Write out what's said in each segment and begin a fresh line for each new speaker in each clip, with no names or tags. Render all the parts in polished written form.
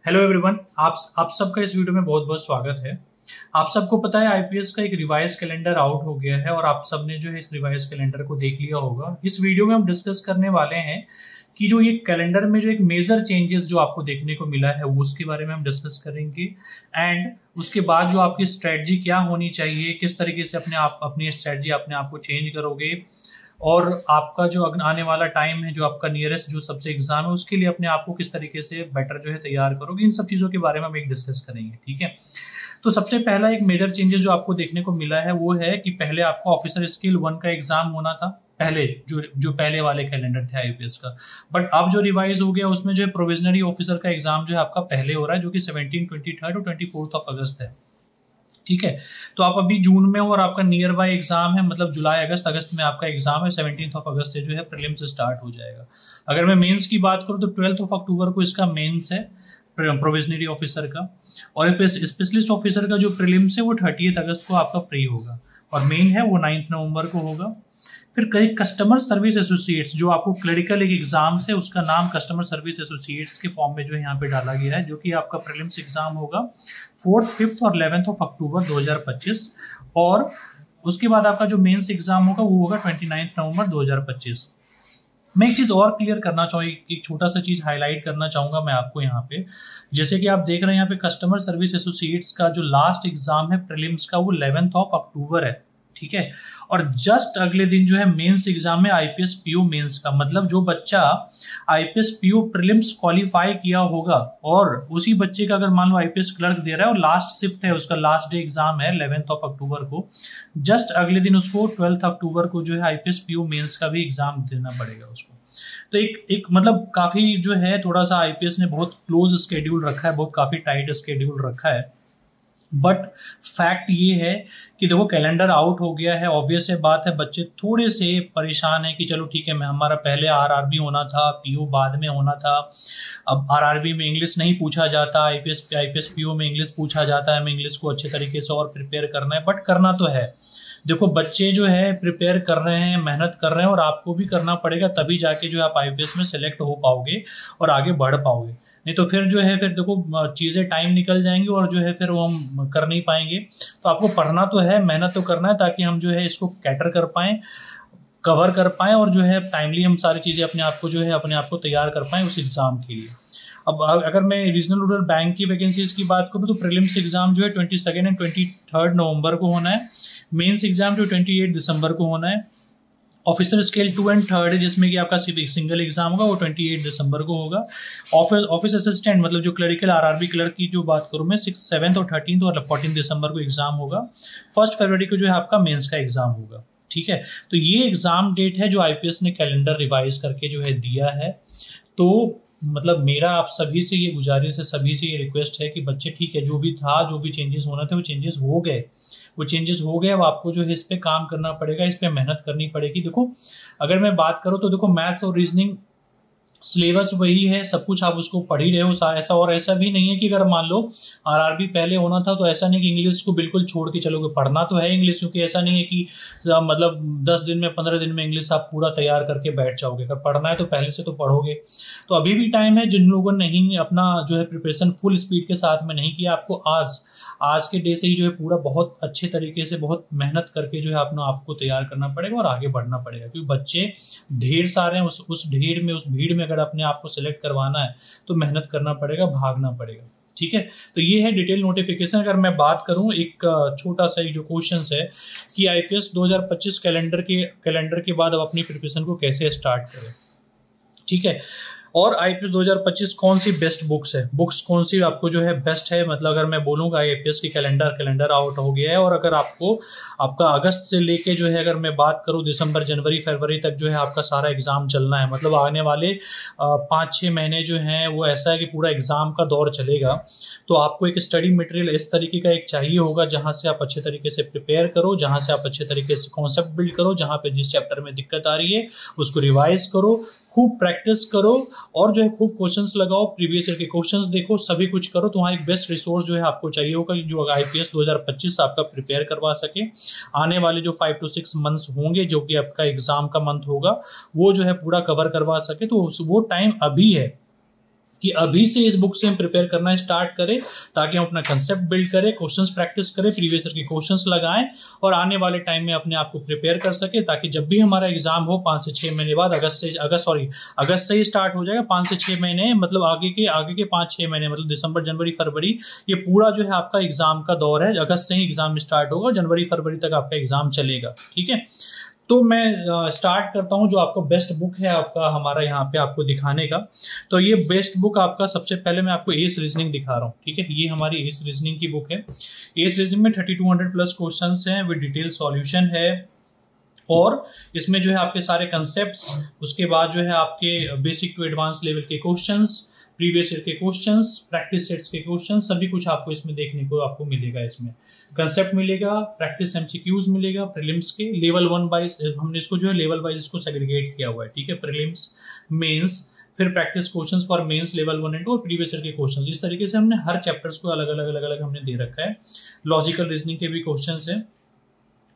Hello everyone, आप सबका इस वीडियो में बहुत बहुत स्वागत है। आप सबको पता है आईपीएस का एक रिवाइज कैलेंडर आउट हो गया है और आप सब ने जो है इस रिवाइज कैलेंडर को देख लिया होगा। इस वीडियो में हम डिस्कस करने वाले हैं कि जो ये कैलेंडर में जो एक मेजर चेंजेस जो आपको देखने को मिला है वो उसके बारे में हम डिस्कस करेंगे। एंड उसके बाद जो आपकी स्ट्रेटजी क्या होनी चाहिए, किस तरीके से अपनी स्ट्रेटजी अपने आप को चेंज करोगे, और आपका जो आने वाला टाइम है, जो आपका नियरेस्ट जो सबसे एग्जाम है, उसके लिए अपने आप को किस तरीके से बेटर जो है तैयार करोगे, इन सब चीज़ों के बारे में हम एक डिस्कस करेंगे। ठीक है, तो सबसे पहला एक मेजर चेंजेस जो आपको देखने को मिला है वो है कि पहले आपको ऑफिसर स्किल 1 का एग्जाम होना था, पहले जो पहले वाले कैलेंडर थे आईपीएस का। बट अब जो रिवाइज हो गया उसमें जो है प्रोविजनरी ऑफिसर का एग्जाम जो है आपका पहले हो रहा है, जो कि 17, 23 और 24 अगस्त है। ठीक है, तो आप अभी जून में हो और आपका नियर बाय एग्जाम है, मतलब जुलाई अगस्त में आपका एग्जाम है। 17 अगस्त से जो है प्रीलिम्स स्टार्ट हो जाएगा। अगर मैं मेंस की बात करूं तो 12 अक्टूबर को इसका मेंस है प्रोविजनरी ऑफिसर का, और स्पेशलिस्ट ऑफिसर का जो प्रीलिम्स है वो 30 अगस्त को आपका प्री होगा, और मेन है वो 9 नवंबर को होगा। फिर कई कस्टमर सर्विस एसोसिएट्स जो आपको क्लरिकल एक एग्जाम से, उसका नाम कस्टमर सर्विस एसोसिएट्स के फॉर्म में जो है यहाँ पे डाला गया है, जो कि आपका प्रीलिम्स एग्जाम होगा 4th, 5th और 11th अक्टूबर 2025। और उसके बाद आपका जो मेंस एग्जाम होगा वो होगा 29 नवंबर 2025। मैं एक चीज और क्लियर करना चाहूँगी, एक छोटा सा चीज हाईलाइट करना चाहूंगा मैं आपको यहाँ पे। जैसे कि आप देख रहे हैं यहाँ पे कस्टमर सर्विस एसोसिएट्स का जो लास्ट एग्जाम है प्रीलिम्स का वो 11 अक्टूबर है। ठीक है, और जस्ट अगले दिन जो है मेंस एग्जाम में आईपीएस पीओ मेंस का, मतलब जो बच्चा आईपीएस पीओ प्रीलिम्स क्वालिफाई किया होगा और उसी बच्चे का अगर मान लो आईपीएस क्लर्क दे रहा है और लास्ट शिफ्ट है, उसका लास्ट डे एग्जाम है 11 अक्टूबर को, जस्ट अगले दिन उसको 12 अक्टूबर को जो है आईपीएस पीओ मेंस का भी एग्जाम देना पड़ेगा उसको। तो एक मतलब काफी जो है थोड़ा सा आईपीएस ने बहुत क्लोज स्केड्यूल रखा है, बहुत काफी टाइट स्केड्यूल रखा है। बट फैक्ट ये है कि देखो कैलेंडर आउट हो गया है, ऑब्वियस है बात है, बच्चे थोड़े से परेशान है कि चलो ठीक है, मैं हमारा पहले आरआरबी होना था, पीओ बाद में होना था। अब आरआरबी में इंग्लिश नहीं पूछा जाता, आईपीएस पीओ में इंग्लिश पूछा जाता है, हमें इंग्लिश को अच्छे तरीके से और प्रिपेयर करना है। बट करना तो है, देखो बच्चे जो है प्रिपेयर कर रहे हैं, मेहनत कर रहे हैं, और आपको भी करना पड़ेगा, तभी जाके जो है आप आईपीएस में सेलेक्ट हो पाओगे और आगे बढ़ पाओगे। नहीं तो फिर जो है फिर देखो चीज़ें टाइम निकल जाएंगी और जो है फिर वो हम कर नहीं पाएंगे। तो आपको पढ़ना तो है, मेहनत तो करना है, ताकि हम जो है इसको कैटर कर पाएं, कवर कर पाएं, और जो है टाइमली हम सारी चीज़ें अपने आप को जो है अपने आप को तैयार कर पाएं उस एग्ज़ाम के लिए। अब अगर मैं रीजनल रूरल बैंक की वैकेंसीज की बात करूँ तो प्रीलिम्स एग्जाम जो है 22 एंड 23 नवंबर को होना है। मेंस एग्जाम जो 28 दिसंबर को होना है। ऑफिसर स्केल 2 एंड 3 है, जिसमें कि आपका सिर्फ एक सिंगल एग्जाम होगा, वो 28 दिसंबर को होगा। ऑफिस असिस्टेंट मतलब जो क्लरिकल आरआरबी क्लर्क की जो बात करूँ मैं, 6, 7 और 13 और 14 दिसंबर को एग्जाम होगा। 1 फरवरी को जो है आपका मेंस का एग्जाम होगा। ठीक है, तो ये एग्जाम डेट है जो आईपीएस ने कैलेंडर रिवाइज करके जो है दिया है। तो मतलब मेरा आप सभी से ये गुजारिश है, सभी से ये रिक्वेस्ट है कि बच्चे ठीक है, जो भी था, जो भी चेंजेस होना थे वो चेंजेस हो गए, अब आपको जो है इस पे काम करना पड़ेगा, इस पे मेहनत करनी पड़ेगी। देखो अगर मैं बात करूँ तो देखो मैथ्स और रीजनिंग सिलेबस वही है, सब कुछ आप उसको पढ़ ही रहे हो ऐसा, और ऐसा भी नहीं है कि अगर मान लो आरआरबी पहले होना था तो ऐसा नहीं कि इंग्लिश को बिल्कुल छोड़ के चलोगे। पढ़ना तो है इंग्लिश, क्योंकि ऐसा नहीं है कि मतलब 10 दिन में 15 दिन में इंग्लिश आप पूरा तैयार करके बैठ जाओगे। अगर पढ़ना है तो पहले से तो पढ़ोगे। तो अभी भी टाइम है, जिन लोगों ने नहीं अपना जो है प्रिपरेशन फुल स्पीड के साथ में नहीं किया, आपको आज के डे से ही जो है पूरा बहुत अच्छे तरीके से बहुत मेहनत करके जो है अपना आपको तैयार करना पड़ेगा और आगे बढ़ना पड़ेगा। क्योंकि बच्चे ढेर सारे हैं, उस भीड़ में अगर अपने आप को सिलेक्ट करवाना है तो मेहनत करना पड़ेगा, भागना पड़ेगा। ठीक है, तो ये है डिटेल नोटिफिकेशन। अगर मैं बात करूं एक छोटा सा जो क्वेश्चन है कि आईपीएस 2025 कैलेंडर के बाद अब अपनी प्रिपरेशन को कैसे स्टार्ट करें। ठीक है, और आईपीएस 2025 कौन सी बेस्ट बुक्स कौन सी आपको जो है बेस्ट है। मतलब अगर मैं बोलूँगा आईपीएस की कैलेंडर आउट हो गया है, और अगर आपका अगस्त से लेके जो है अगर मैं बात करूँ दिसंबर, जनवरी, फरवरी तक जो है आपका सारा एग्जाम चलना है। मतलब आने वाले 5-6 महीने जो हैं वो ऐसा है कि पूरा एग्जाम का दौर चलेगा। तो आपको एक स्टडी मटेरियल इस तरीके का एक चाहिए होगा, जहाँ से आप अच्छे तरीके से प्रिपेयर करो, जहाँ से आप अच्छे तरीके से कॉन्सेप्ट बिल्ड करो, जहाँ पे जिस चैप्टर में दिक्कत आ रही है उसको रिवाइज करो, खूब प्रैक्टिस करो, और जो है खूब क्वेश्चंस लगाओ, प्रीवियस ईयर के क्वेश्चंस देखो, सभी कुछ करो। तो वहाँ एक बेस्ट रिसोर्स जो है आपको चाहिए होगा, जो आईपीएस 2025 आपका प्रिपेयर करवा सके। आने वाले जो 5 to 6 मंथ्स होंगे, जो कि आपका एग्जाम का मंथ होगा, वो जो है पूरा कवर करवा सके। तो वो टाइम अभी है, कि अभी से इस बुक से हम प्रिपेयर करना स्टार्ट करें, ताकि हम अपना कंसेप्ट बिल्ड करें, क्वेश्चंस प्रैक्टिस करें, प्रीवियस ईयर के क्वेश्चंस लगाएं और आने वाले टाइम में अपने आप को प्रिपेयर कर सके, ताकि जब भी हमारा एग्जाम हो 5 से 6 महीने बाद, अगस्त से ही स्टार्ट हो जाएगा, 5 से 6 महीने मतलब आगे के 5-6 महीने, मतलब दिसंबर, जनवरी, फरवरी, ये पूरा जो है आपका एग्जाम का दौर है। अगस्त से ही एग्जाम स्टार्ट होगा, जनवरी फरवरी तक आपका एग्जाम चलेगा। ठीक है, तो मैं स्टार्ट करता हूं जो आपको बेस्ट बुक है आपका हमारा यहाँ पे आपको दिखाने का। तो ये बेस्ट बुक आपका, सबसे पहले मैं आपको एस रीजनिंग दिखा रहा हूँ। ठीक है, ये हमारी एस रीजनिंग की बुक है। एस रीजनिंग में 3200 प्लस क्वेश्चंस हैं विद डिटेल सॉल्यूशन है, और इसमें जो है आपके सारे कंसेप्ट्स, उसके बाद जो है आपके बेसिक टू एडवांस लेवल के क्वेश्चंस, प्रीवियस ईयर के क्वेश्चंस, प्रैक्टिस सेट्स के क्वेश्चंस, सभी कुछ आपको इसमें देखने को आपको मिलेगा। इसमें कंसेप्ट मिलेगा, प्रैक्टिस एमसीक्यूज मिलेगा, प्रीलिम्स के लेवल 1 वाइज हमने इसको जो है लेवल वाइज इसको सेग्रीगेट किया हुआ है। ठीक है, प्रीलिम्स, मेंस, फिर practice questions for mains level 1 and 2 और प्रीवियस ईयर के क्वेश्चंस। इस तरीके से हमने हर चैप्टर्स को अलग अलग हमने दे रखा है। लॉजिकल रीजनिंग के भी क्वेश्चंस हैं,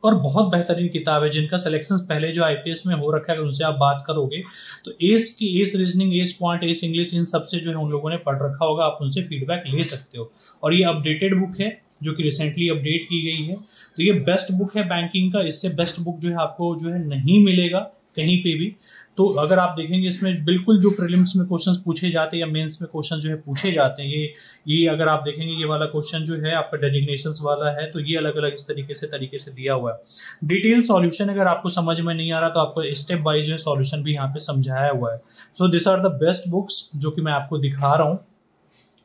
और बहुत बेहतरीन किताब है, जिनका सिलेक्शन पहले जो आईपीएस में हो रखा है, उनसे आप बात करोगे तो as reasoning, as quant, as English, इन सबसे जो है उन लोगों ने पढ़ रखा होगा, आप उनसे फीडबैक ले सकते हो। और ये अपडेटेड बुक है जो कि रिसेंटली अपडेट की गई है। तो ये बेस्ट बुक है बैंकिंग का, इससे बेस्ट बुक जो है आपको जो है नहीं मिलेगा कहीं पे भी। तो अगर आप देखेंगे इसमें बिल्कुल जो प्रीलिम्स में क्वेश्चंस पूछे जाते हैं या मेंस में क्वेश्चन जो है पूछे जाते हैं, ये अगर आप देखेंगे ये वाला क्वेश्चन जो है आपका डेजिग्नेशंस वाला है, तो ये अलग अलग इस तरीके से दिया हुआ है। डिटेल सॉल्यूशन अगर आपको समझ में नहीं आ रहा तो आपको स्टेप बाय जो है सॉल्यूशन भी यहाँ पे समझाया हुआ है। So this are the best books जो कि मैं आपको दिखा रहा हूँ,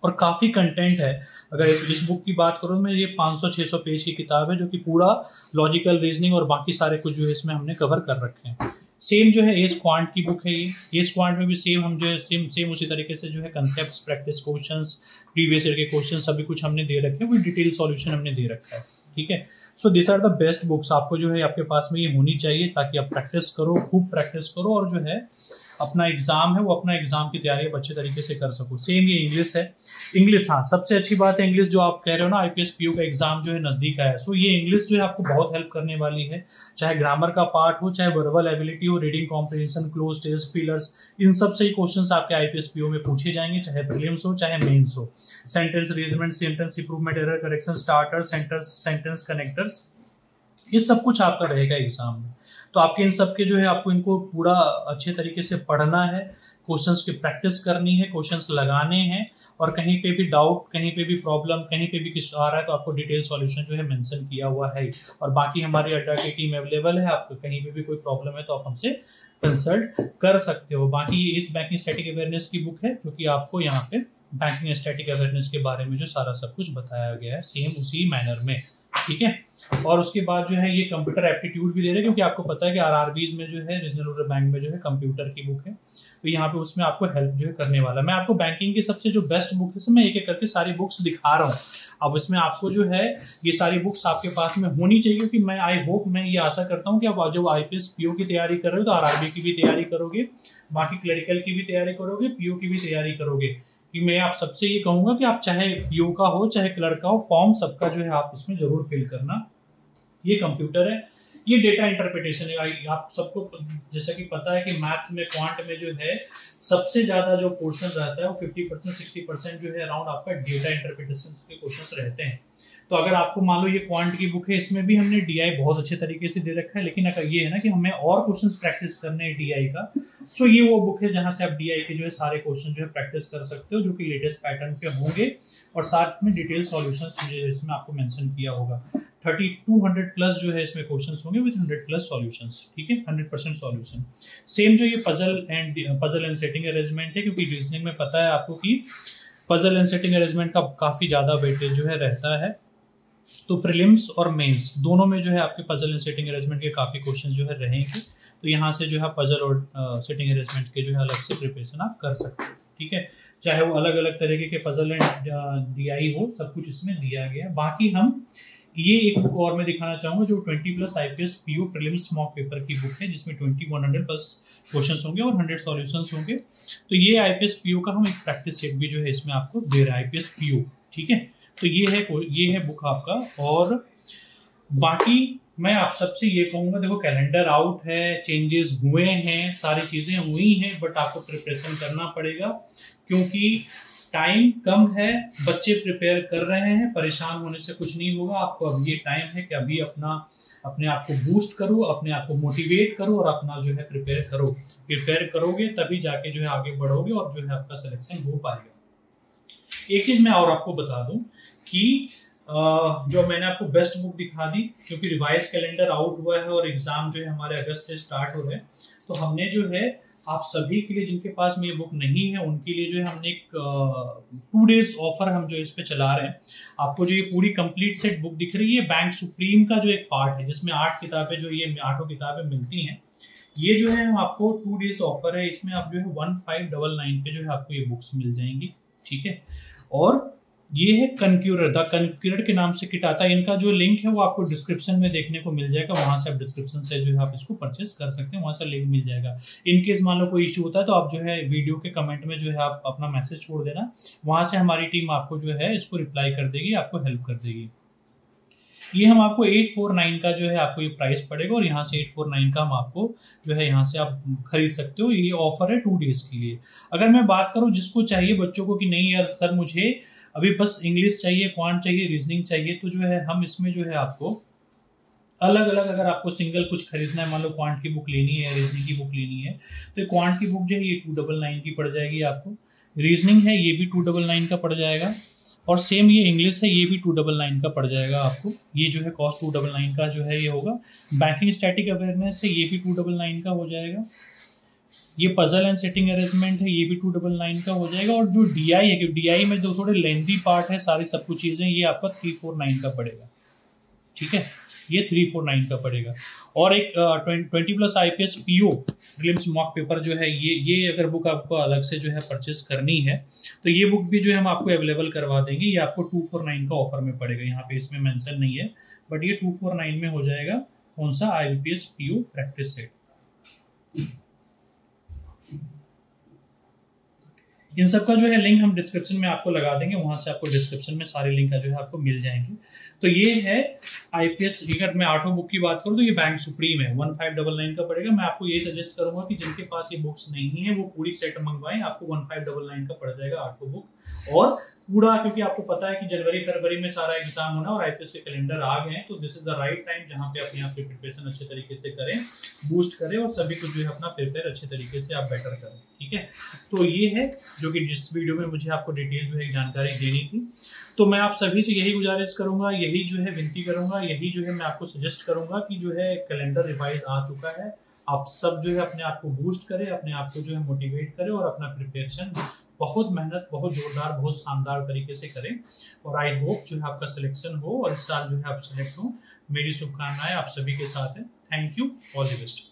और काफ़ी कंटेंट है। अगर इस बुक की बात करूँ मैं, ये 500-600 पेज की किताब है जो कि पूरा लॉजिकल रीजनिंग और बाकी सारे कुछ जो है इसमें हमने कवर कर रखे हैं। सेम जो है एस क्वांट की बुक है ये। एस क्वांट में भी सेम हम जो है सेम उसी तरीके से जो है concepts, practice questions, previous year के क्वेश्चन सभी कुछ हमने दे रखे हैं, विद डिटेल सॉल्यूशन हमने दे रखा है। ठीक है, so this are the best books, आपको जो है आपके पास में ये होनी चाहिए, ताकि आप प्रैक्टिस करो, खूब प्रैक्टिस करो, और जो है अपना एग्जाम है वो अपना एग्जाम की तैयारी आप अच्छे तरीके से कर सको। सेम ये इंग्लिश है। इंग्लिश, हाँ, सबसे अच्छी बात है इंग्लिश, जो आप कह रहे हो ना आईपीएस पीओ का एग्जाम जो है नजदीक आया, सो ये इंग्लिश जो है आपको बहुत हेल्प करने वाली है। चाहे ग्रामर का पार्ट हो, चाहे वर्बल एबिलिटी हो, reading comprehension, cloze test, fillers, इन सब से ही क्वेश्चंस आपके आईपीएस पीओ में पूछे जाएंगे, चाहे प्रीलिम्स हो चाहे मेंस हो। Sentence arrangement, sentence improvement, error correction, starter, sentence connectors, ये सब कुछ आपका रहेगा एग्जाम में। तो आपके इन सब के जो है आपको इनको पूरा अच्छे तरीके से पढ़ना है, क्वेश्चंस की प्रैक्टिस करनी है, क्वेश्चंस लगाने हैं, और कहीं पे भी डाउट, कहीं पे भी प्रॉब्लम, कहीं पे भी कुछ आ रहा है तो आपको डिटेल सॉल्यूशन जो है मेंशन किया हुआ है। और बाकी हमारी अड्डा की टीम अवेलेबल है, आपको कहीं पे भी कोई प्रॉब्लम है तो आप हमसे कंसल्ट कर सकते हो। बाकी ये इस बैंकिंग स्टैटिक अवेयरनेस की बुक है जो कि आपको यहाँ पे बैंकिंग स्टैटिक अवेयरनेस के बारे में जो सारा सब कुछ बताया गया है सेम उसी मैनर में। ठीक है, और उसके बाद जो है ये कंप्यूटर एप्टीट्यूड भी दे रहे हैं, क्योंकि आपको पता है कि आरआरबीज में जो है रीजनल रूरल बैंक में जो है कंप्यूटर की बुक है, तो यहाँ पे उसमें आपको हेल्प जो है करने वाला। मैं आपको बैंकिंग की सबसे जो बेस्ट बुक है, मैं एक एक करके सारी बुक्स दिखा रहा हूँ। अब इसमें आपको जो है ये सारी बुक्स आपके पास में होनी चाहिए, क्योंकि मैं आई होप, मैं ये आशा करता हूँ कि आप जब आईपीएस पीओ की तैयारी कर रहे हो तो आरआरबी की भी तैयारी करोगे, बाकी क्लरिकल की भी तैयारी करोगे, पीओ की भी तैयारी करोगे। कि मैं आप सबसे ये कहूंगा कि आप चाहे पीओ का हो चाहे क्लर्क का हो, फॉर्म सबका जो है आप इसमें जरूर फिल करना। ये कंप्यूटर है, ये डेटा इंटरप्रिटेशन है। आप सबको जैसा कि पता है कि मैथ्स में, क्वांट में जो है सबसे ज्यादा जो पोर्शन रहता है वो 50% 60% जो है अराउंड आपका डेटा इंटरप्रिटेशन के क्वेश्चंस रहते हैं। तो अगर आपको मान लो ये क्वांट की बुक है, इसमें भी हमने डीआई बहुत अच्छे तरीके से दे रखा है, लेकिन अगर ये है ना कि हमें और क्वेश्चंस प्रैक्टिस करने हैं डीआई का, सो ये वो बुक है जहां से आप डीआई के जो है सारे क्वेश्चन जो है प्रैक्टिस कर सकते हो, जो कि लेटेस्ट पैटर्न पे होंगे, और साथ में डिटेल सॉल्यूशंस इसमें आपको मेंशन किया होगा। 3200 प्लस जो है इसमें क्वेश्चंस होंगे विद 100 प्लस सॉल्यूशंस। ठीक है, 100% सॉल्यूशन। सेम जो ये पजल एंड सेटिंग अरेंजमेंट है, क्योंकि रीजनिंग में पता है आपको कि पजल एंड सेटिंग अरेंजमेंट का काफी ज्यादा वेटेज जो है रहता है। तो प्रीलिम्स और मेंस दोनों में जो है आपके पजल एंड सेटिंग अरेंजमेंट के काफी क्वेश्चन जो है रहेंगे। तो यहाँ से जो है पजल और सेटिंग अरेंजमेंट के जो है अलग से प्रिपरेशन आप कर सकते हो। ठीक है, चाहे वो अलग अलग तरीके के पजल एंड डीआई हो, सब कुछ इसमें दिया गया। बाकी हम ये एक बुक और मैं दिखाना चाहूंगा जो 20 plus IPS PO prelims mock paper की बुक है, जिसमें 2100 प्लस क्वेश्चंस होंगे और 100 सॉल्यूशंस होंगे। तो ये आईपीएस पीओ का हम एक प्रैक्टिस सेट भी जो है इसमें आपको दे रहे हैं, आईपीएस पीओ। ठीक है, तो ये है बुक आपका। और बाकी मैं आप सबसे ये कहूंगा, देखो कैलेंडर आउट है, चेंजेस हुए हैं, सारी चीजें हुई हैं, बट आपको प्रिपरेशन करना पड़ेगा क्योंकि टाइम कम है, बच्चे प्रिपेयर कर रहे हैं, परेशान होने से कुछ नहीं होगा। आपको अब ये टाइम है कि अभी अपने आप को बूस्ट करो, अपने आप को मोटिवेट करो और अपना जो है प्रिपेयर करोगे तभी जाके जो है आगे बढ़ोगे और जो है आपका सिलेक्शन हो पाएगा। एक चीज मैं और आपको बता दूं कि जो मैंने आपको बेस्ट बुक दिखा दी, क्योंकि रिवाइज कैलेंडर आउट हुआ है और एग्जाम जो है हमारे अगस्त से स्टार्ट हो रहे हैं, तो हमने जो है आप सभी के लिए जिनके पास में ये बुक नहीं है उनके लिए जो है हमने एक 2 days ऑफर हम जो इस पे चला रहे हैं। आपको जो ये पूरी कंप्लीट सेट बुक दिख रही है, बैंक सुप्रीम का जो एक पार्ट है जिसमें 8 किताबें जो ये 8 किताबें मिलती हैं, ये जो है आपको 2 days ऑफर है। इसमें आप जो है 1599 पे जो है आपको ये बुक्स मिल जाएंगी, ठीक है। और ये है कनक्यूरर, द कनक्यूरर के नाम से किट आता है। इनका जो लिंक है वो आपको डिस्क्रिप्शन में देखने को मिल जाएगा, वहां से आप डिस्क्रिप्शन से जो है आप इसको परचेस कर सकते हैं, वहां से लिंक मिल जाएगा। इन केस मान लो कोई इश्यू होता है तो आप जो है वीडियो के कमेंट में जो है आप अपना मैसेज छोड़ देना, वहां से हमारी टीम आपको जो है इसको रिप्लाई कर देगी, आपको हेल्प कर देगी। ये हम आपको 849 का जो है आपको ये प्राइस पड़ेगा और यहाँ से 849 का हम आपको जो है यहाँ से आप खरीद सकते हो। ये ऑफर है 2 days के लिए। अगर मैं बात करूँ जिसको चाहिए बच्चों को कि नहीं यार सर मुझे अभी बस इंग्लिश चाहिए, क्वांट चाहिए, रीजनिंग चाहिए, तो जो है हम इसमें जो है आपको अलग अलग, अगर आपको सिंगल कुछ खरीदना है, मान लो क्वांट की बुक लेनी है, रीजनिंग की बुक लेनी है, तो क्वांट की बुक जो है ये 299 की पड़ जाएगी आपको। रीजनिंग है ये भी 299 का पड़ जाएगा और सेम ये इंग्लिश है ये भी 299 का पड़ जाएगा आपको। ये जो है कॉस्ट 299 का जो है ये होगा। बैंकिंग स्टैटिक अवेयरनेस है ये भी 299 का हो जाएगा। ये पजल एंड सेटिंग अरेंजमेंट है ये भी 299 का हो जाएगा। और जो डीआई है, डीआई में जो थोड़े लेंथी पार्ट है, सारी सब कुछ चीजें, ये आपका 349 का पड़ेगा, ठीक है। ये 349 का पड़ेगा। और एक 20+ IPS PO prelims mock paper जो है ये अगर बुक आपको अलग से जो है परचेस करनी है तो ये बुक भी जो है हम आपको अवेलेबल करवा देंगे। ये आपको 249 का ऑफर में पड़ेगा, यहाँ पे इसमें मेंशन नहीं है बट ये 249 में हो जाएगा। कौन सा? IPS PO practice set. इन सब का जो है लिंक हम डिस्क्रिप्शन में आपको लगा देंगे, वहां से आपको डिस्क्रिप्शन में सारे लिंक का जो है आपको मिल जाएंगे। तो ये है IPS। अगर मैं 8 बुक की बात करूं तो ये बैंक सुप्रीम है, 1599 का पड़ेगा। मैं आपको ये सजेस्ट करूंगा कि जिनके पास ये बुक्स नहीं है वो पूरी सेट मंगवाएं, आपको 1599 का पड़ जाएगा 8 बुक। और पूरा, क्योंकि आपको पता है कि जनवरी फरवरी में सारा एग्जाम होना और IPS के कैलेंडर आ गए हैं, तो this is the right time जहां पे अपने आप की प्रिपरेशन अच्छे तरीके से करें, बूस्ट करें और सभी कुछ जो है अपना प्रिपेयर अच्छे तरीके से आप बेटर करें, ठीक है। तो ये है जो कि जिस वीडियो में मुझे आपको डिटेल जो है जानकारी देनी थी। तो मैं आप सभी से यही गुजारिश करूंगा, यही जो है विनती करूंगा, यही जो है मैं आपको सजेस्ट करूंगा कि जो है कैलेंडर रिवाइज आ चुका है, आप सब जो है अपने आप को बूस्ट करें, अपने आप को जो है मोटिवेट करें और अपना प्रिपरेशन बहुत मेहनत, बहुत जोरदार, बहुत शानदार तरीके से करें। और आई होप जो है आपका सिलेक्शन हो और इस साल जो है आप सिलेक्ट हो। मेरी शुभकामनाएं आप सभी के साथ है। Thank you, all the best.